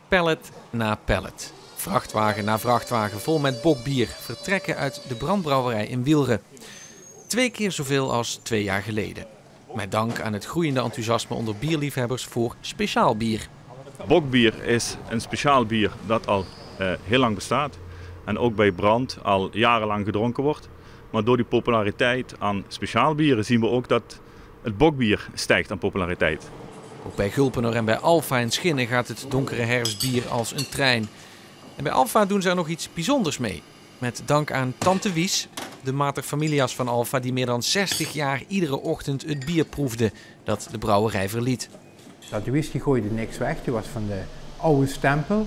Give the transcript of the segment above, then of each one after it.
Pallet na pallet. Vrachtwagen na vrachtwagen vol met bokbier vertrekken uit de brandbrouwerij in Wielre. 2 keer zoveel als 2 jaar geleden. Met dank aan het groeiende enthousiasme onder bierliefhebbers voor speciaal bier. Bokbier is een speciaal bier dat al heel lang bestaat. En ook bij brand al jarenlang gedronken wordt. Maar door die populariteit aan speciaal bieren zien we ook dat het bokbier stijgt aan populariteit. Ook bij Gulpener en bij Alfa in Schinnen gaat het donkere herfstbier als een trein. En bij Alfa doen ze er nog iets bijzonders mee. Met dank aan Tante Wies, de mater familias van Alfa, die meer dan 60 jaar iedere ochtend het bier proefde dat de brouwerij verliet. Tante Wies die gooide niks weg, die was van de oude stempel.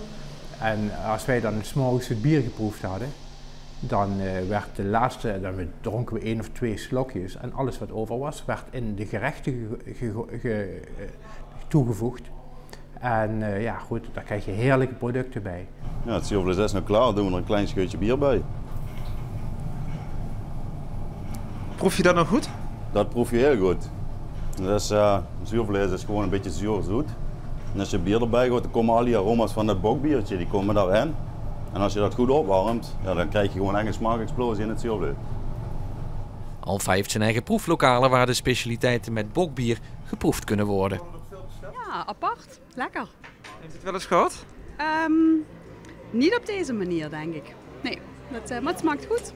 En als wij dan 's morgens het bier geproefd hadden, dan werd de laatste, dan dronken we 1 of 2 slokjes en alles wat over was, werd in de gerechten toegevoegd. En ja goed, daar krijg je heerlijke producten bij. Ja, het zuurvlees is nog klaar, doen we er een klein scheutje bier bij. Proef je dat nog goed? Dat proef je heel goed. Dus, zuurvlees is gewoon een beetje zuur-zoet. En als je bier erbij gooit, dan komen al die aroma's van dat bokbiertje, die komen daarin. En als je dat goed opwarmt, ja, dan krijg je gewoon echt een smaakexplosie in het zuurvlees. Alfa heeft zijn eigen proeflokalen waar de specialiteiten met bokbier geproefd kunnen worden. Ja, apart. Lekker. Heeft u het wel eens gehad? Niet op deze manier, denk ik. Nee, maar het smaakt goed.